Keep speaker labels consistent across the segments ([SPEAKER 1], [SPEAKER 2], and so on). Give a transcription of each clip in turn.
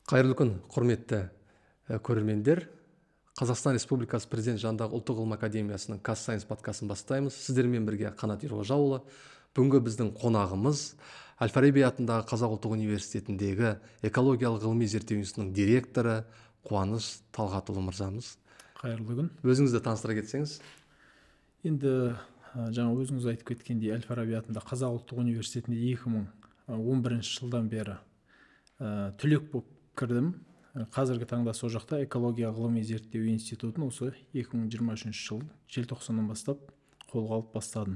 [SPEAKER 1] Қайырлы күн, құрметті көрермендер. Қазақстан Республикасы Президент жанындағы ұлттық ғылым академиясының Казсайенс подкастын бастаймыз. Сіздермен бірге Қанат Ерғожаұлы. Бүгінгі біздің қонағымыз Әл-Фараби атындағы Қазақ ұлттық университетіндегі экологиялық ғылыми зерттеу институтының директоры Қуаныш Талғатұлы мырзамыз.
[SPEAKER 2] Қайырлы күн.
[SPEAKER 1] Өзіңізді таныстыра кетсеңіз.
[SPEAKER 2] Енді жаңа өзіңіз айтып кеткендей, Әл-Фараби атындағы Қазақ ұлттық университетінде 2011 жылдан бері түлек болып кірдім. Қазіргі таңда сол жақта экология ғылыми зерттеу институтын осы 2023 жыл желтоқсаннан бастап қолға алып бастадым.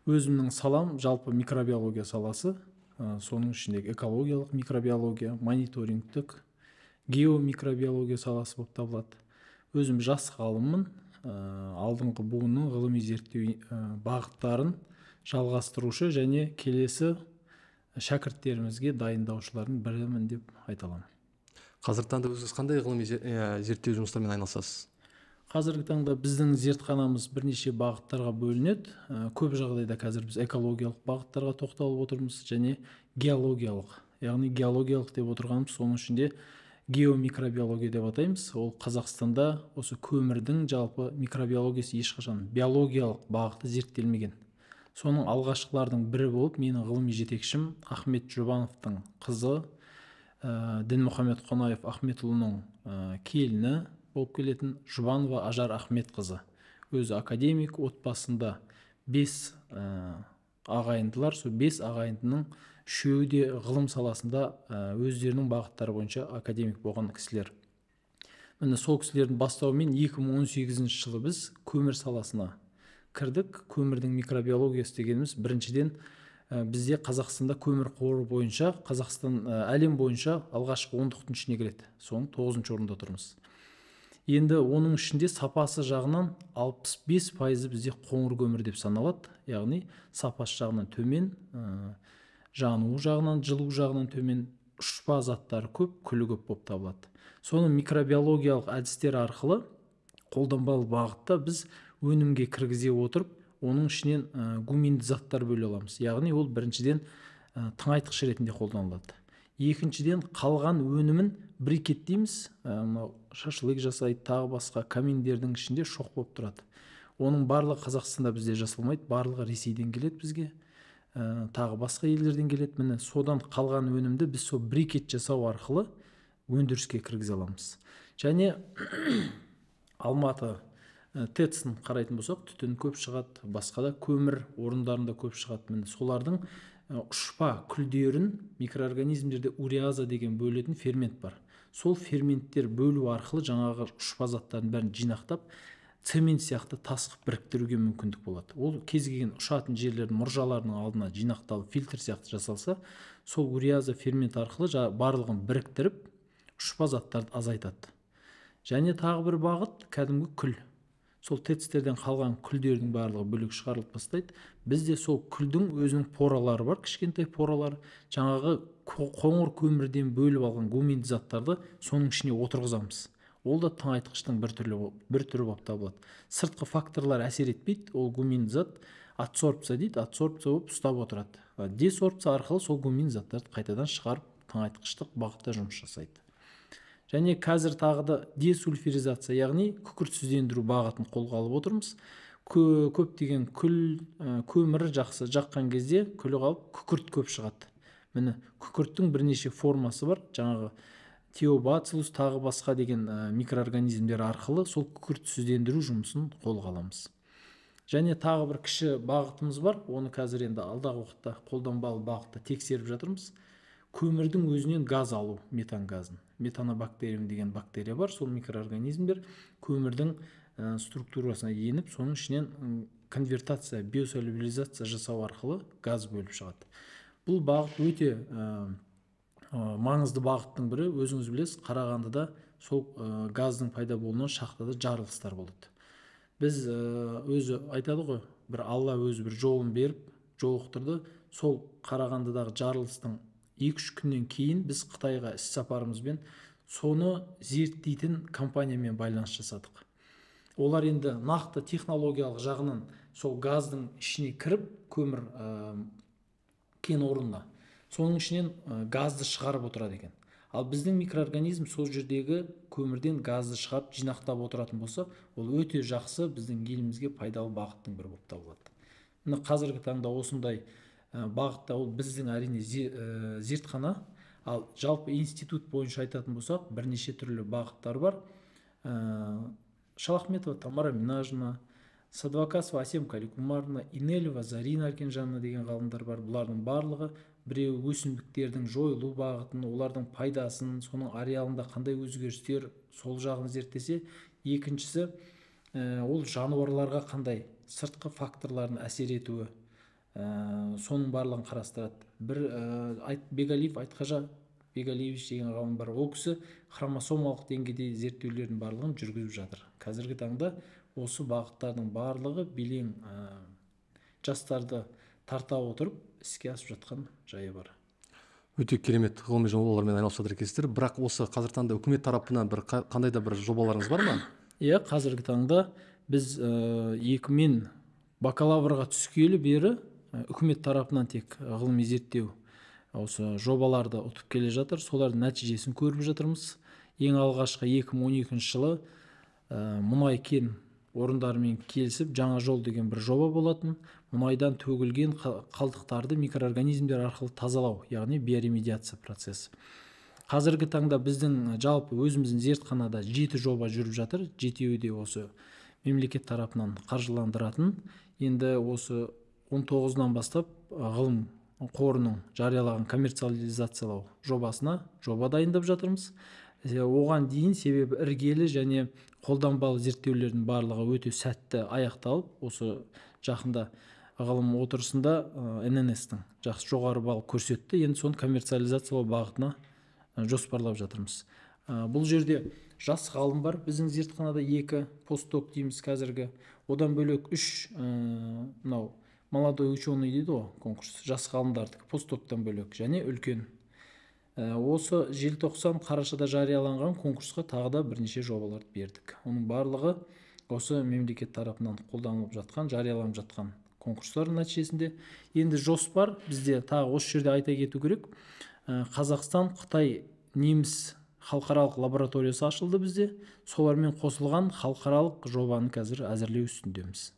[SPEAKER 2] Өзімнің салам жалпы микробиология саласы, соның ішіндегі экологиялық микробиология, мониторингтік, геомикробиология саласы болып табылады. Өзім жас ғалыммын, алдыңғы буынның ғылыми зерттеу бағыттарын жалғастырушы және келесі шәкірттерімізге дайындаушылардың бірімін деп айта аламын.
[SPEAKER 1] Қазіргі таңда өзіңіз қандай ғылыми зерттеу жұмыстармен айналысасыз?
[SPEAKER 2] Қазіргі таңда біздің зертханамыз бірнеше бағыттарға бөлінеді. Көп жағдайда қазір біз экологиялық бағыттарға тоқталып отырмыз және геологиялық. Яғни геологиялық деп отырғанымыз соның ішінде геомикробиология деп атаймыз. Ол Қазақстанда осы көмірдің жалпы микробиологиясы ешқашан биологиялық бағыты зерттелмеген. Соның алғашқылардың бірі болып менің ғылыми жетекшім Ахмет Жұбановтың қызы, Дінмұхамед Қонаев Ахметұлының келіні болып келетін Жұбанова Ажар Ахмет қызы. Өзі академик, отбасында 5 ағайындылар, сол 5 ағайындының үшеуі де ғылым саласында өздерінің бағыттары бойынша академик болған кісілер. Міне сол кісілердің бастауымен 2018 жылы біз көмір саласына кірдік. Көмірдің микробиологиясы дегеніміз біріншіден бізде Қазақстанда көмір қоры бойынша Қазақстан әлем бойынша алғашқы 10-тың ішіне кіреді. Соның 9-шы орында тұрмыз. Енді оның ішінде сапасы жағынан 65% бізде қоңыр көмір деп саналады. Яғни сапасы жағынан төмен, жануы жағынан, жылу жағынан төмен, ұшпа заттары көп, күлі көп болып табылады. Соны микробиологиялық әдістер арқылы қолданбалы бағытта біз өнімге кіргізе отырып, оның ішінен гуминді заттар бөле аламыз. Яғни ол біріншіден тыңайтқыш ретінде қолданылады. Екіншіден қалған өнімін брикеттейміз, шашлык жасайды, тағы басқа каминдердің ішінде шоқ болып тұрады. Оның барлығы Қазақстанда бізде жасалмайды, барлығы Ресейден келеді бізге, тағы басқа елдерден келеді. Міне содан қалған өнімді біз сол брикет жасау арқылы өндіріске кіргізе аламыз. Және Алматы ТЭЦ-ін қарайтын болсақ, түтін көп шығады, басқа да көмір орындарында көп шығады. Міне солардың ұшпа күлдерін микроорганизмдерде уреаза деген бөлетін фермент бар. Сол ферменттер бөлу арқылы жаңағы ұшпа заттардың бәрін жинақтап, цемент сияқты тасқып біріктіруге мүмкіндік болады. Ол кез келген ұшатын жерлердің мұржаларының алдына жинақталып, фильтр сияқты жасалса, сол уреаза фермент арқылы барлығын біріктіріп, ұшпа заттарды азайтады. Және тағы бір бағыт кәдімгі күл. Сол ТЭЦ-терден қалған күлдердің барлығы бөлек шығарылып бастайды. Бізде сол күлдің өзінің поралары бар, кішкентай поралар. Жаңағы қоңыр көмірден бөліп алған гуминді заттарды соның ішіне отырғызамыз. Ол да тыңайтқыштың бір түрі болып табылады. Сыртқы факторлар әсер етпейді, ол гуминді зат адсорбция дейді, адсорбция болып ұстап отырады. Десорбция арқылы сол гуминді заттарды қайтадан шығарып тыңайтқыштық бағытта жұмыс жасайды. Және қазір тағы да десульфиризация, яғни күкіртсіздендіру бағытын қолға алып отырмыз. Көптеген көмір жаққан кезде күлі қалып күкірт көп шығады. Міне күкірттің бірнеше формасы бар. Жаңағы теобациллус тағы басқа деген микроорганизмдер арқылы сол күкіртсіздендіру жұмысын қолға аламыз. Және тағы бір кіші бағытымыз бар. Оны қазір енді алдағы уақытта қолданбалы бағытта тексеріп жатырмыз. Көмірдің өзінен газ алу, метан газын. Метанобактериум деген бактерия бар, сол микроорганизмдер көмірдің структурасына еніп, соның ішінен конвертация, биосолюбилизация жасау арқылы газ бөліп шығады. Бұл бағыт өте маңызды бағыттың бірі. Өзіңіз білесіз, Қарағандыда сол газдың пайда болуынан шахтада жарылыстар болады. Біз өзі айтады ғой, бір Алла өзі бір жолын беріп, жолықтырды. Сол Қарағандыдағы жарылыстың 2-3 күннен кейін біз Қытайға іс сапарымызбен соны зерттейтін компаниямен байланыс жасадық. Олар енді нақты технологиялық жағынан сол газдың ішіне кіріп, көмір кен орнына, соның ішінен газды шығарып отырады екен. Ал біздің микроорганизм сол жердегі көмірден газды шығарып жинақтап отыратын болса, ол өте жақсы біздің елімізге пайдалы бағыттың бірі болып табылады. Мына қазіргі таңда осындай бағытта ол біздің әрине зертхана, ал жалпы институт бойынша айтатын болсақ, бірнеше түрлі бағыттар бар. Шалахметова Тамара Минажна, Садвакасова Асем Каликумаровна, Инелева Зарина Аркенжановна деген ғалымдар бар. Бұлардың барлығы біреуі өсімдіктердің жойылу бағытын, олардың пайдасын, соның ареалында қандай өзгерістер, сол жағын зерттесе, екіншісі ол жануарларға қандай сыртқы факторлардың әсер етуі, соның барлығын қарастырады. Бір Бегалиев Айтқажа Бегалиевич деген ғалым бар. Ол кісі хромосомалық деңгейде зерттеулердің барлығын жүргізіп жатыр. Қазіргі таңда осы бағыттардың барлығы белең жастарды тарта отырып іске асып жатқан жайы бар.
[SPEAKER 1] Өте керемет ғылыми жобалармен айналысып жатыр екенсіздер. Бірақ осы қазіргі таңда үкімет тарапынан қандай да бір жобаларыңыз бар ма?
[SPEAKER 2] Иә, қазіргі таңда біз 2000 бакалаврға түскелі бері үкімет тарапынан тек ғылыми зерттеу осы жобаларды ұтып келе жатыр. Солардың нәтижесін көріп жатырмыз. Ең алғашқы 2012 жылы мұнай кен орындарымен келісіп жаңа жол деген бір жоба болатын. Мұнайдан төгілген қалдықтарды микроорганизмдер арқылы тазалау, яғни биоремедиация процесі. Қазіргі таңда біздің жалпы өзіміздің зертханада 7 жоба жүріп жатыр. 7-еуі де осы мемлекет тарапынан қаржыландыратын. Енді осы 19-нан бастап ғылым қорының жариялаған коммерциализациялау жобасына жоба дайындап жатырмыз. Оған дейін себебі іргелі және қолданбалы зерттеулердің барлығы өте сәтті аяқталып, осы жақында ғылым отырысында ННС-тің жақсы жоғары балл көрсетті. Енді соны коммерциализациялау бағытына жоспарлап жатырмыз. Бұл жерде жас ғалым бар. Біздің зертханада 2 постдок дейміз қазіргі. Одан бөлек 3 мынау молодой ученый дейді ғой, конкурс. Жас ғалымдардікі постдоктан бөлек және үлкен. Осы желтоқсан қарашада жарияланған конкурсқа тағы да бірнеше жобаларды бердік. Оның барлығы осы мемлекет тарапынан қолданылып жатқан, жарияланып жатқан конкурстар нәтижесінде. Енді жоспар бізде тағы осы жерде айта кету керек. Қазақстан, Қытай, неміс халықаралық лабораториясы ашылды бізде. Солармен қосылған халықаралық жобаны қазір әзірлеу үстіндеміз.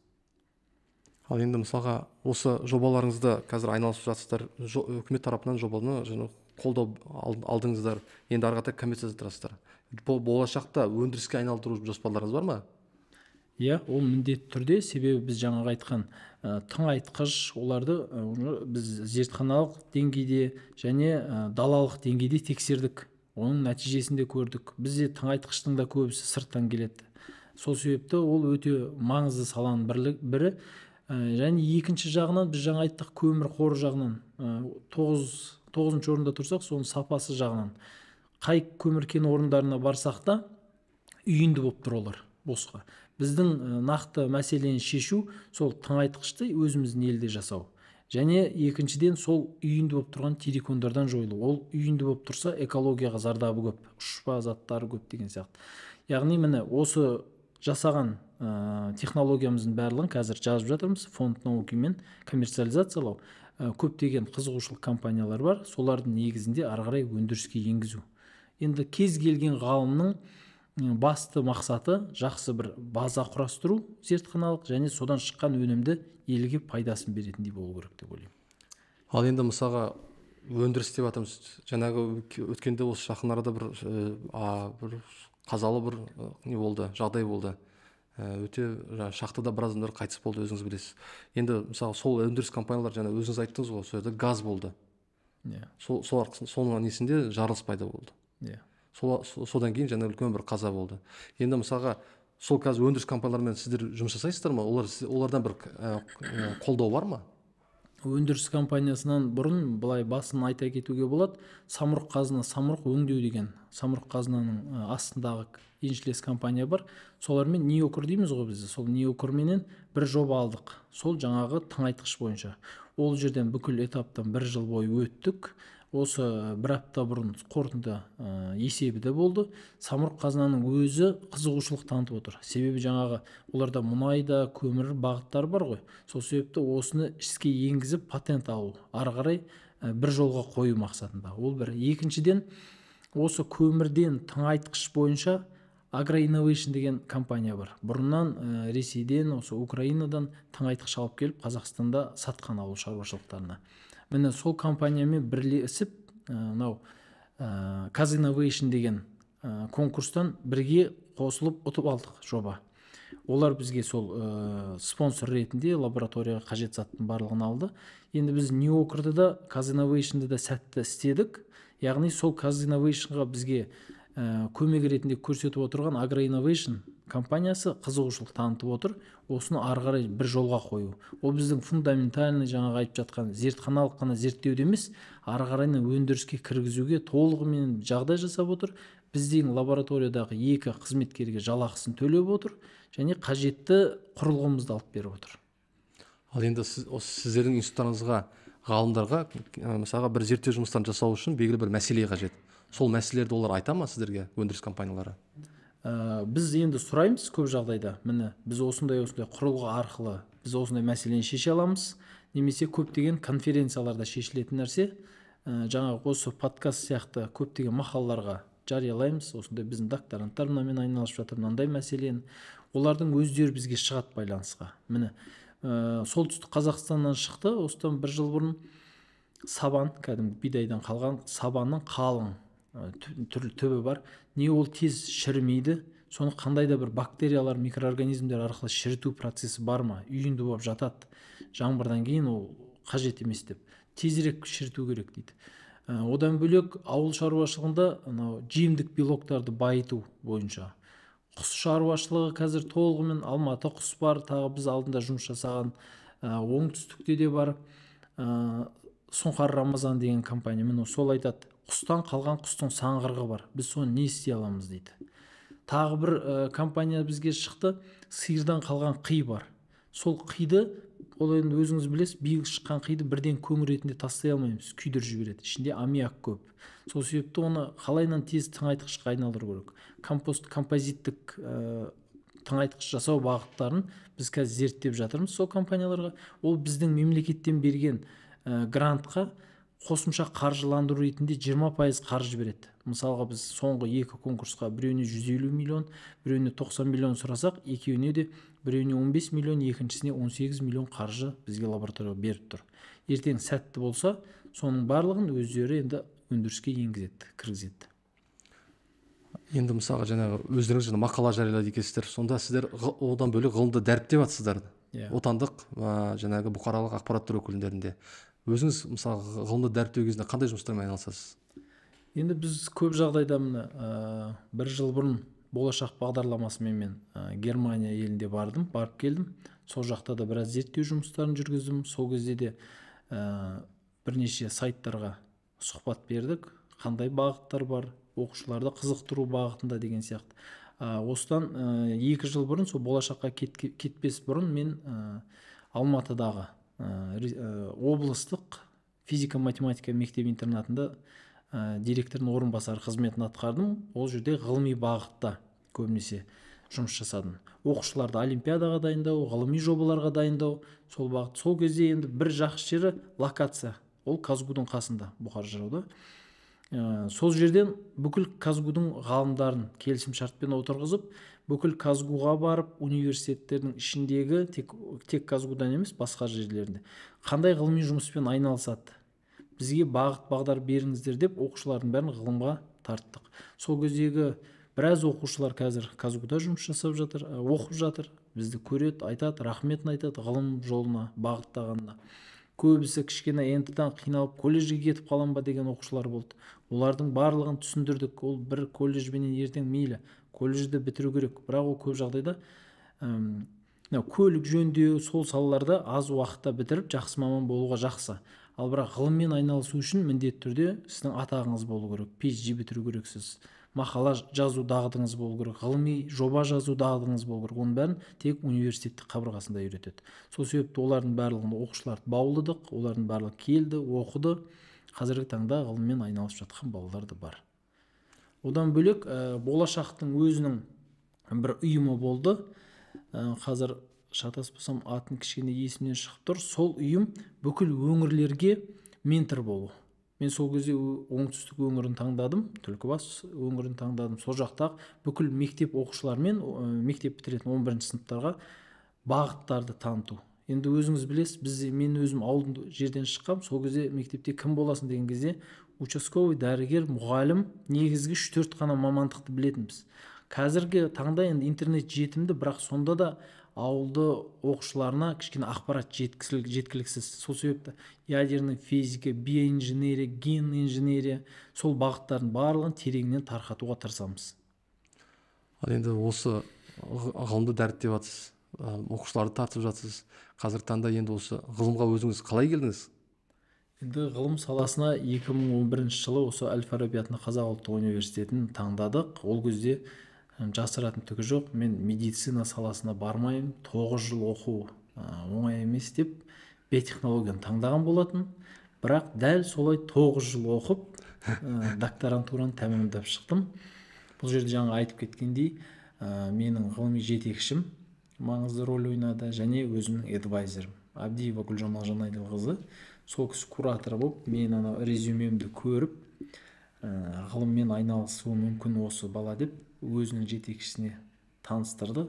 [SPEAKER 1] Ал енді мысалға осы жобаларыңызды қазір айналысып жатсыздар, үкімет тарапынан жобаны қолдау алдыңыздар, енді ары қарата коммерциализациялайсыздар. Болашақта өндіріске айналдыру жоспарларыңыз бар ма?
[SPEAKER 2] Иә, ол міндетті түрде, себебі біз жаңағы айтқан тыңайтқыш, оларды біз зертханалық деңгейде және далалық деңгейде тексердік. Оның нәтижесінде көрдік. Бізде тыңайтқыштың да көбісі сырттан келеді. Сол себепті ол өте маңызды саланың бірі. Және екінші жағынан біз жаңа айттық, көмір қоры жағынан 9-ыншы орында тұрсақ, соның сапасы жағынан қай көмір кен орындарына барсақ та үйінді болып тұр олар босқа. Біздің нақты мәселені шешу сол тыңайтқышты өзіміздің елде жасау. Және екіншіден сол үйінді болып тұрған терикондардан жойылу. Ол үйінді болып тұрса экологияға зардабы көп, ұшпа заттары көп деген сияқты. Яғни міне осы жасаған технологиямыздың барлығын қазір жазып жатырмыз. Фонд наукимен коммерциализациялау. Көптеген қызығушылық компаниялар бар. Солардың негізінде ары қарай өндіріске енгізу. Енді кез келген ғалымның басты мақсаты жақсы бір база құрастыру зертханалық, және содан шыққан өнімді елге пайдасын беретіндей болу керек деп ойлаймын.
[SPEAKER 1] Ал енді мысалға өндіріс деп жатырмыз. Жаңағы өткенде осы жақын арада бір қазалы бір не болды, жағдай болды. Өте шахтада біраз адамдар қайтыс болды, өзіңіз білесіз. Енді мысалы сол өндіріс компаниялар, жаңа өзіңіз айттыңыз ғой, сол жерде газ болды. Соның несінде жарылыс пайда болды. Содан кейін жаңа үлкен бір қаза болды. Енді мысалға сол қазір өндіріс компанияларымен сіздер жұмыс жасайсыздар ма? Олардан бір қолдау бар ма?
[SPEAKER 2] Өндіріс компаниясынан бұрын былай басын айта кетуге болады. Самұрық қазына, самұрық өңдеу деген самұрық қазынаның астындағы еншілес компания бар. Солармен Неокур дейміз ғой бізде. Сол Неокурменен бір жоба алдық. Сол жаңағы тыңайтқыш бойынша. Ол жерден бүкіл этаптан 1 жыл бойы өттік. Осы 1 апта бұрын қорытынды есебі де болды. Самұрық қазынаның өзі қызығушылық танытып отыр. Себебі жаңағы оларда мұнайда, көмір бағыттар бар ғой. Сол себепті осыны іске енгізіп патент алу, ары қарай бір жолға қою мақсатында. Ол бір. Екіншіден, осы көмірден тыңайтқыш бойынша Агроинновейшн деген компания бар. Бұрыннан Ресейден, осы Украинадан тыңайтқыш алып келіп Қазақстанда сатқан ауыл шаруашылықтарына. Міне сол компаниямен бірлесіп мынау Казинновейшн деген конкурстан бірге қосылып ұтып алдық жоба. Олар бізге сол спонсор ретінде лабораторияға қажет заттың барлығын алды. Енді біз Нью-Йоркты да Казинновейшнді да сәтті істедік. Яғни сол Казинновейшнға бізге көмек ретінде көрсетіп отырған Агроинновейшн компаниясы қызығушылық танытып отыр. Осыны ары қарай бір жолға қою. Ол біздің фундаментальный жаңағы айтып жатқан зертханалық қана зерттеуде емес, ары қарай өндіріске кіргізуге толығымен жағдай жасап отыр. Біздің лабораториядағы 2 қызметкерге жалақысын төлеп отыр және қажетті құрылғымызды алып беріп отыр.
[SPEAKER 1] Ал енді сіздердің институттарыңызға, ғалымдарға мысалға бір зерттеу жұмыстарын жасау үшін белгілі бір мәселе қажет. Сол мәселелерді олар айта ма сіздерге, өндіріс компаниялары?
[SPEAKER 2] Біз енді сұраймыз көп жағдайда. Міне біз осындай құрылғы арқылы біз осындай мәселені шеше аламыз, немесе көптеген конференцияларда шешілетін нәрсе. Жаңағы осы подкаст сияқты көптеген мақалаларға жариялаймыз. Осындай біздің докторанттар мынамен айналысып жатыр, мынандай мәселені. Олардың өздері бізге шығады байланысқа. Міне солтүстік Қазақстаннан шықты. Осыдан 1 жыл бұрын сабан, кәдімгі бидайдан қалған сабанның қалың түбі бар. Не ол тез шірімейді, соны қандай да бір бактериялар, микроорганизмдер арқылы шіріту процесі бар ма? Үйінді болып жатады. Жаңбырдан кейін ол қажет емес деп. Тезірек шіріту керек дейді. Одан бөлек ауыл шаруашылығында жемдік белоктарды байыту бойынша. Құс шаруашылығы қазір толығымен Алматы құс бар, тағы біз алдында жұмыс жасаған оңтүстікте де бар. Сұңқар Рамазан деген компания, міне сол айтады, құстан қалған құстың саңғырғы бар, біз соны не істей аламыз дейді. Тағы бір компания бізге шықты, сиырдан қалған қи бар. Сол қиды, ол енді өзіңіз білесіз, биыл шыққан қиды бірден көмір ретінде тастай алмаймыз, күйдіріп жібереді. Ішінде аммиак көп. Сол себепті оны қалайынан тез тыңайтқышқа айналдыру керек. Композиттік тыңайтқыш жасау бағыттарын біз қазір зерттеп жатырмыз сол компанияларға. Ол біздің мемлекеттен берген грантқа қосымша қаржыландыру ретінде 20% қаржы береді. Мысалға біз соңғы 2 конкурсқа біреуіне 150 миллион, біреуіне 90 миллион сұрасақ, екеуіне де біреуіне 15 миллион, екіншісіне 18 миллион қаржы бізге лабораторияға беріп тұр. Ертең сәтті болса, соның барлығын өздері енді өндіріске енгізеді, кіргізеді.
[SPEAKER 1] Енді мысалға жаңағы өздеріңіз мақала жариялайды екенсіздер, сонда сіздер одан бөлек ғылымды дәріптеп жатсыздар. Отандық жаңағы бұқаралық ақпараттар өкілдерінде. Өзіңіз мысалы ғылымды дәріптеу кезінде қандай жұмыстармен айналысасыз?
[SPEAKER 2] Енді біз көп жағдайда 1 жыл бұрын болашақ бағдарламасымен мен Германия елінде барып келдім. Сол жақта да біраз зерттеу жұмыстарын жүргіздім. Сол кезде де бірнеше сайттарға сұхбат бердік. Қандай бағыттар бар, оқушыларды қызықтыру бағытында деген сияқты. Осыдан 2 жыл бұрын, сол болашаққа кетпес бұрын мен Алматыдағы облыстық физика-математика мектеп-интернатында директордың орынбасары қызметін атқардым. Ол жерде ғылыми бағытта көбінесе жұмыс жасадым. Оқушыларды олимпиадаға дайындау, ғылыми жобаларға дайындау, сол бағыт. Сол кезде енді бір жақсы жері локация. Ол Казгудың қасында, Бұқар жырауда. Сол жерден бүкіл Казгудың ғалымдарын келісімшартпен отырғызып, бүкіл Казгуға барып, университеттердің ішіндегі тек Казгудан емес, басқа жерлерінде қандай ғылыми жұмыспен айналысады, бізге бағыт-бағдар беріңіздер деп оқушылардың бәрін ғылымға тарттық. Сол кездегі біраз оқушылар қазір Казгуда жұмыс жасап жатыр, оқып жатыр, бізді көреді, айтады, рахметін айтады ғылым жолына бағыттағанына. Көбісі кішкене ентідан қиналып колледжге кетіп қалам ба деген оқушылар болды. Олардың барлығын түсіндірдік. Ол бір колледжбенен ертең мейлі колледжді бітіру керек, бірақ ол көп жағдайда көлік жөндеу, сол салаларда аз уақытта бітіріп жақсы маман болуға жақсы. Ал бірақ ғылыммен айналысу үшін міндетті түрде сіздің атағыңыз болу керек, PhD бітіру керексіз, мақала жазу дағдыңыз болу керек, ғылыми жоба жазу дағдыңыз болу керек. Оның бәрін тек университеттік қабырғасында үйретеді. Сол себепті олардың барлығын оқушыларды баулыдық, олардың барлығы келді, оқыды. Қазіргі таңда ғылыммен айналысып жатқан балалар да бар. Одан бөлек болашақтың өзінің бір ұйымы болды. Қазір шатаспасам атын кішкене есімнен шығып тұр. Сол ұйым бүкіл өңірлерге ментор болу. мен сол кезде оңтүстік өңірін таңдадым, Түлкібас өңірін таңдадым. Сол жақтағы бүкіл мектеп оқушыларымен мектеп бітіретін 11 сыныптарға бағыттарды таныту. Енді өзіңіз білесіз, мен өзім ауылдың жерден шыққам, сол кезде мектепте кім боласың деген кезде участковый, дәрігер, мұғалім, негізгі 3-4 қана мамандықты білетінбіз. Қазіргі таңда енді интернет жетімді, бірақ сонда да ауылды оқушыларына кішкене ақпарат жеткіліксіз. Сол себепті ядерный физика, биоинженерия, ген инженерия, сол бағыттардың барлығын тереңінен тарқатуға тырысамыз.
[SPEAKER 1] Ал енді осы ғылымды дәріптеп жатсыз, оқушыларды тартып жатсыз. Қазіргі таңда енді осы ғылымға өзіңіз қалай келдіңіз?
[SPEAKER 2] Енді ғылым саласына 2011 жылы осы Әл-Фараби атындағы Қазақ ұлттық университетін таңдадық. Ол кезде жасыратын түгі жоқ, мен медицина саласына бармайым, 9 жыл оқу оңай емес деп биотехнологияны таңдаған болатын. Бірақ дәл солай 9 жыл оқып докторантураны тәмамдап шықтым. Бұл жерде жаңа айтып кеткендей, менің ғылыми жетекшім маңызды рөл ойнады, және өзімнің эдвайзерім Абдиева Гүлжамал Жанайдылқызы. Сол кісі куратор болып, мен ана резюмемді көріп, ғылыммен айналысуы мүмкін осы бала деп өзінің жетекшісіне таныстырды.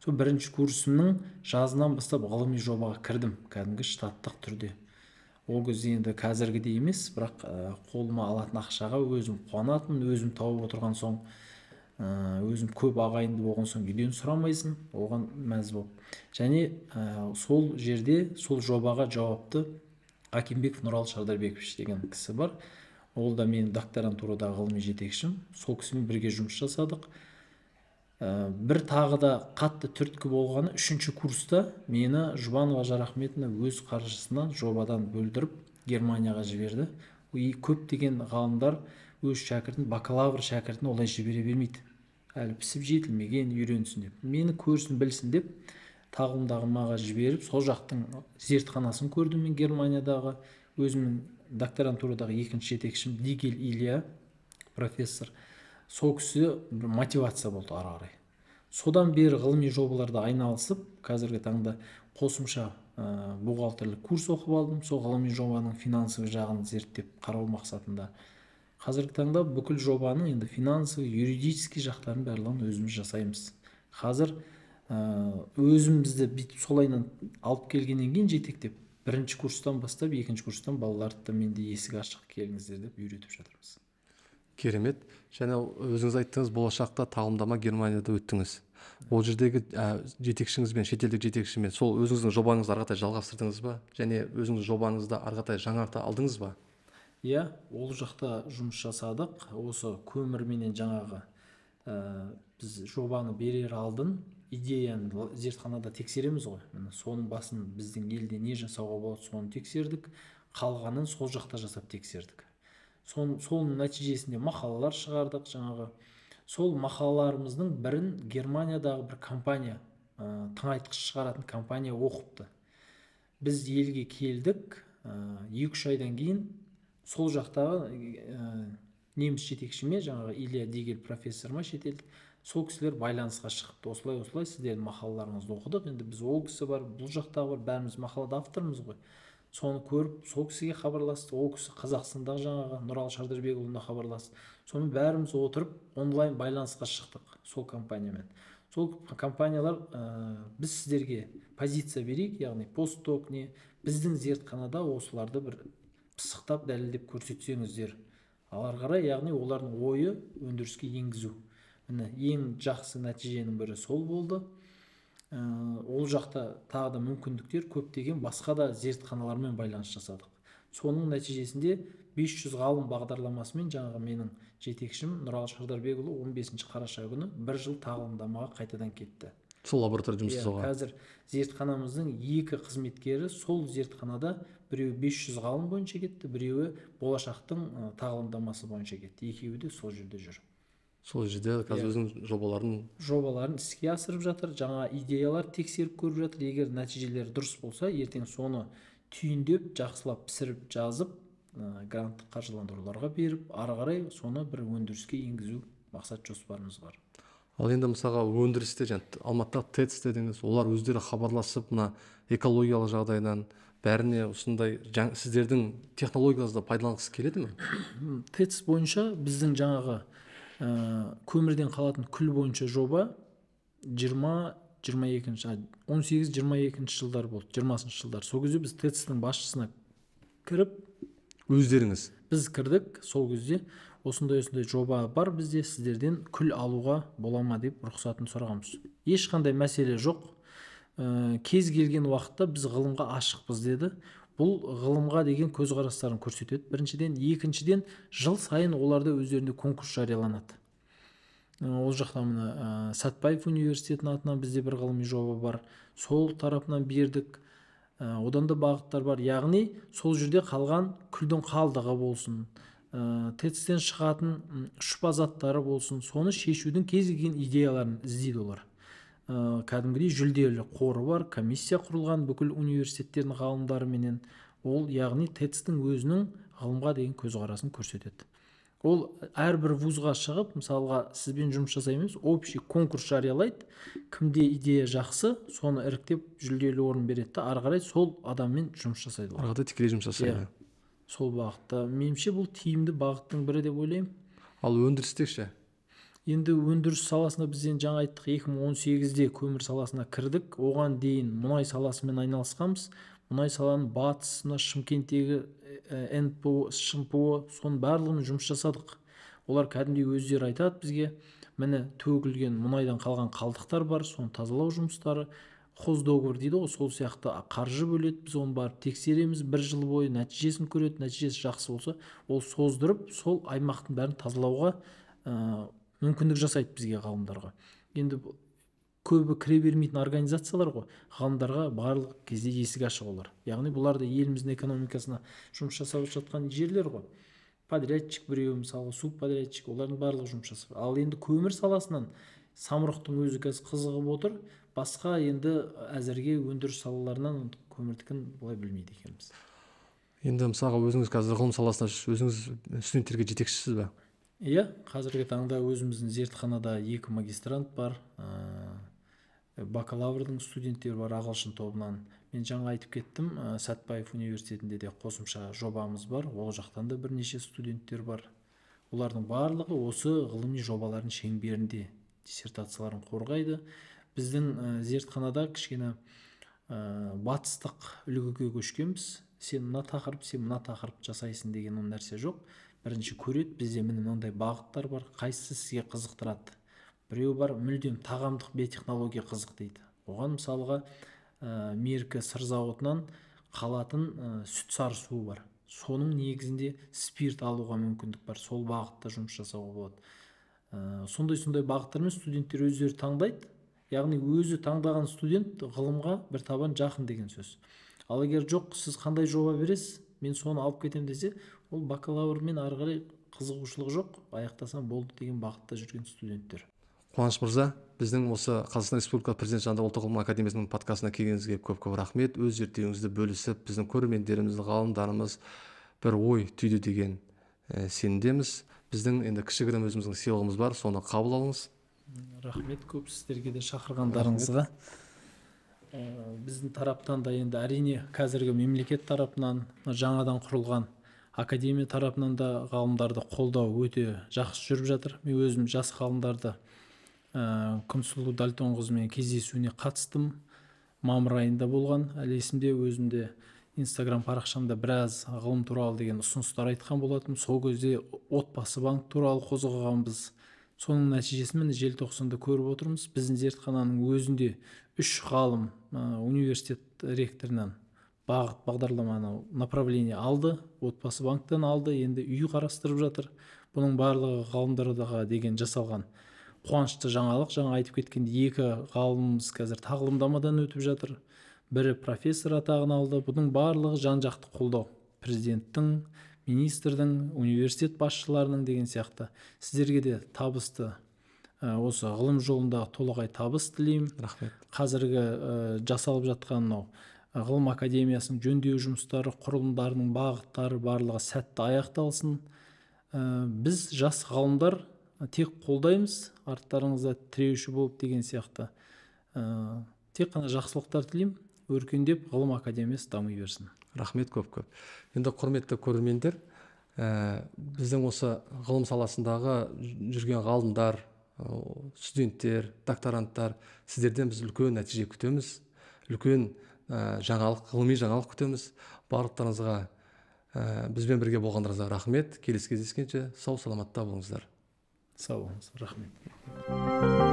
[SPEAKER 2] Сол бірінші курсымның жазынан бастап ғылыми жобаға кірдім, кәдімгі штаттық түрде. Ол кезде енді қазіргідей емес, бірақ қолыма алатын ақшаға өзім қуанатын, өзім тауып отырған соң, өзім көп ағайынды болған соң үйден сұрамайсың, оған мәз болып. Және сол жерде сол жобаға жауапты Акимбеков Нұрал Шардарбекович деген кісі бар. Ол да менің докторантурада ғылыми жетекшім. Сол кісімен бірге жұмыс жасадық. Бір тағы да қатты түрткі болғаны, 3-ші курста мені Жұбанова Жарахметовна өз қаржысынан жобадан бөлдіріп Германияға жіберді. Көптеген ғалымдар өз шәкіртін, бакалавр шәкіртін олай жібере бермейді. Әлі пісіп жетілмеген, үйренсін деп. Мені көрсін, білсін деп тағылымдағымаға жіберіп, сол жақтың зертханасын көрдім мен Германиядағы. Өзімнің докторантурадағы екінші жетекшім Дигель Илья, профессор. Сол кісі мотивация болды ары қарай. Содан бері ғылыми жобаларда айналысып, қазіргі таңда қосымша бухгалтерлік курс оқып алдым. Сол ғылыми жобаның финансовый жағын зерттеп қарау мақсатында. Қазіргі таңда бүкіл жобаның енді финансовый, юридический жақтарын барлығын өзіміз жасаймыз. Қазір өзімізді солайынан алып келгеннен кейін жетектеп, бірінші курстан бастап, екінші курстан балаларды менде есік ашық, келіңіздер деп үйретіп жатырмыз.
[SPEAKER 1] Керемет. Және өзіңіз айттыңыз, болашақта тағылымдама Германияда өттіңіз. Ол жердегі жетекшіңізбен, шетелдік жетекшімен сол өзіңіздің жобаңызды ары қарай жалғастырдыңыз ба? Және өзіңіз жобаңызды ары қарай жаңарта алдыңыз ба?
[SPEAKER 2] Иә, ол жақта жұмыс жасадық. Осы көмірменен жаңағы біз жобаны берер алдын идеяны зертханада тексереміз ғой. Соның басын біздің елде не жасауға болады, соны тексердік. Қалғанын сол жақта жасап тексердік. Соның нәтижесінде мақалалар шығардық. Жаңағы сол мақалаларымыздың бірін Германиядағы бір компания, тыңайтқыш шығаратын компания оқыпты. Біз елге келдік, 2-3 айдан кейін сол жақтағы неміс жетекшіме, жаңағы Илья Дигель профессорыма шетелдік, сол кісілер байланысқа шығыпты. Осылай сіздердің мақалаларыңызды оқыдық. Енді біз ол кісі бар, бұл жақтағы бар, бәріміз мақалада автормыз ғой. Соны көріп, сол кісіге хабарласты. Ол кісі Қазақстандағы жаңағы Нұрал Шардарбекұлына хабарласты. Сонымен бәріміз отырып онлайн байланысқа шықтық сол компаниямен. Сол компаниялар біз сіздерге позиция берейік, яғни постдок не, біздің зертханада осыларды бір пысықтап дәлелдеп көрсетсеңіздер, алар қарай, яғни олардың ойы өндіріске енгізу. Ең жақсы нәтиженің бірі сол болды. Ол жақта тағы да мүмкіндіктер көптеген басқа да зертханалармен байланыс жасадық. Соның нәтижесінде 500 ғалым бағдарламасымен жаңағы менің жетекшім Нұрал Шардарбекұлы 15 қараша күні 1 жыл тағылымдамаға қайтадан кетті.
[SPEAKER 1] Сол лаборатория жұмыс жасауға.
[SPEAKER 2] Қазір зертханамыздың 2 қызметкері сол зертханада, біреуі 500 ғалым бойынша кетті, біреуі болашақтың тағылымдамасы бойынша кетті. Екеуі де сол жерде жүр.
[SPEAKER 1] Сол жерде қазір өзінің
[SPEAKER 2] жобаларын іске асырып жатыр, жаңа идеялар тексеріп көріп жатыр. Егер нәтижелері дұрыс болса, ертең соны түйіндеп, жақсылап пісіріп жазып, гранттық қаржыландыруларға беріп, ары қарай соны бір өндіріске енгізу мақсат жоспарымыз бар.
[SPEAKER 1] Ал енді мысалға өндірісте Алматыдағы ТЭЦ дедіңіз, олар өздері хабарласып, мына экологиялық жағдайдан, бәріне осындай сіздердің технологияларыңызды пайдаланғысы келеді ме?
[SPEAKER 2] ТЭЦ бойынша біздің жаңағы көмірден қалатын күл бойынша жоба 18-22 жылдар болды, 20 жылдар. Сол кезде біз ТЭЦ-тің басшысына кіріп,
[SPEAKER 1] Өздеріңіз?
[SPEAKER 2] біз кірдік, сол кезде осындай жоба бар бізде, сіздерден күл алуға бола ма деп рұқсатын сұрағанбыз. Ешқандай мәселе жоқ. Кез келген уақытта біз ғылымға ашықпыз деді. Бұл ғылымға деген көзқарастарын көрсетеді. Біріншіден, екіншіден, жыл сайын оларда өздерінде конкурс жарияланады. Ол жақта мына Сәтбаев университетінің атынан бізде бір ғылыми жоба бар. Сол тарапынан бердік. Одан да бағыттар бар. Яғни сол жерде қалған күлдің қалдығы болсын, ТЭЦ-тен шығатын ұшпа заттары болсын, соны шешудің кез келген идеяларын іздейді олар. Кәдімгідей жүлделі қоры бар, комиссия құрылған бүкіл университеттердің ғалымдарыменен. Ол яғни ТЭЦ-тің өзінің ғылымға деген көзқарасын көрсетеді. Ол әрбір вузға шығып, мысалға сізбен жұмыс жасаймыз, общий конкурс жариялайды, кімде идея жақсы, соны іріктеп жүлделі орын береді, ары қарай сол адаммен жұмыс жасайды.
[SPEAKER 1] Ары қарай тікелей жұмыс жасайды.
[SPEAKER 2] Сол бағытта. Меніңше бұл тиімді бағыттың бірі деп ойлаймын.
[SPEAKER 1] Ал өндірісте ше?
[SPEAKER 2] Енді өндіріс саласына бізден жаңа айттық, 2018-де көмір саласына кірдік. Оған дейін мұнай саласымен айналысқанбыз. Мұнай саланың батысына, Шымкенттегі НПО, ШМПО, соның барлығымен жұмыс жасадық. Олар кәдімгідей өздері айтады бізге, міне төгілген мұнайдан қалған қалдықтар бар, соны тазалау жұмыстары, хоздоговор дейді ғой, сол сияқты қаржы бөледі, біз оны барып тексереміз, бір жыл бойы нәтижесін көреді, нәтижесі жақсы болса, ол создырып, сол аймақтың бәрін тазалауға мүмкіндік жасайды бізге, ғалымдарға. Енді көбі кіре бермейтін организациялар ғой, ғалымдарға барлық кезде есік ашық олар. Яғни бұлар да еліміздің экономикасына жұмыс жасап жатқан жерлер ғой. Подрядчик біреу, мысалы субподрядчик, олардың барлығы жұмыс жасап. Ал енді көмір саласынан самұрықтың өзі қазір қызығып отыр. Басқа енді әзірге өндіріс салаларынан көмірдікін бұлай білмейді екенбіз.
[SPEAKER 1] Енді мысалға өзіңіз қазір ғылым саласында өзіңіз студенттерге жетекшісіз бе?
[SPEAKER 2] Иә, қазіргі таңда өзіміздің зертханада 2 магистрант бар, бакалаврдың студенттері бар ағылшын тобынан. Мен жаңа айтып кеттім, Сәтбаев университетінде де қосымша жобамыз бар, ол жақтан да бірнеше студенттер бар. Олардың барлығы осы ғылыми жобалардың шеңберінде диссертацияларын қорғайды. Біздің зертханада кішкене батыстық үлгіге көшкенбіз. Сен мына тақырып жасайсың деген ол нәрсе жоқ. Бірінші көреді, бізде мынандай бағыттар бар, қайсысы сізге қызықтырады. Біреу бар, мүлдем тағамдық биотехнология қызық дейді. Оған мысалға Меркі сыр зауытынан қалатын сүт сары суы бар. Соның негізінде спирт алуға мүмкіндік бар. Сол бағытта жұмыс жасауға болады. Сондай бағыттармен студенттер өздері таңдайды. Яғни өзі таңдаған студент ғылымға бір табан жақын деген сөз. Ал егер жоқ, сіз қандай жоба бересіз, мен соны алып кетем десе, ол бакалаврмен ары қарай қызығушылық жоқ, аяқтасам болды деген бағытта жүрген студенттер.
[SPEAKER 1] Қуаныш мырза, біздің осы Қазақстан Республикасы Президент жанындағы ұлттық ғылым академиясының подкастына келгеніңізге көп рахмет. Өз зерттеуіңізді бөлісіп, біздің көрермендеріміз, ғалымдарымыз бір ой түйді деген сенімдеміз. Біздің енді кішігірім өзіміздің сыйлығымыз бар, соны қабыл алыңыз.
[SPEAKER 2] Рахмет көп сіздерге де шақырғандарыңызға. Біздің тараптан да енді әрине қазіргі мемлекет тарапынан, жаңадан құрылған академия тарапынан да ғалымдарды қолдау өте жақсы жүріп жатыр. Мен өзім жас ғалымдарды Күнсұлу Дальтонқызымен кездесуіне қатыстым. Мамыр айында болған. Әлі есімде, өзімде Инстаграм парақшамда біраз ғылым туралы деген ұсыныстар айтқан болатым. Сол кезде отбасы банк туралы қозғағанбыз. Соның нәтижесін міне желтоқсанда көріп отырмыз. Біздің зертхананың өзінде 3 ғалым университет ректорынан бағыт бағдарламаны направление алды, отбасы банктан алды, енді үй қарастырып жатыр. Бұның барлығы ғалымдарға деген жасалған қуанышты жаңалық. Жаңа айтып кеткенде 2 ғалымымыз қазір тағылымдамадан өтіп жатыр. Бірі профессор атағын алды. Бұның барлығы жан-жақты қолдау. Президенттің, министрдің, университет басшыларының деген сияқты. Сіздерге де табысты осы ғылым жолында толағай табыс тілеймін.
[SPEAKER 1] Рахмет.
[SPEAKER 2] Қазіргі жасалып жатқан ғылым академиясының жөндеу жұмыстары, құрылымдарының бағыттары барлығы сәтті аяқталсын. Біз жас ғалымдар тек қолдаймыз, арттарыңызда тіреуші болып деген сияқты. Тек қана жақсылықтар тілеймін. өркендеп ғылым академиясы дами берсін.
[SPEAKER 1] Рахмет көп. Енді құрметті көрермендер, біздің осы ғылым саласындағы жүрген ғалымдар, студенттер, докторанттар, сіздерден біз үлкен нәтиже күтеміз, үлкен ғылыми жаңалық күтеміз. Барлықтарыңызға бізбен бірге болғандарыңызға рахмет. Келесі кездескенше сау саламатта болыңыздар.
[SPEAKER 2] Сау болыңыз. Рахмет.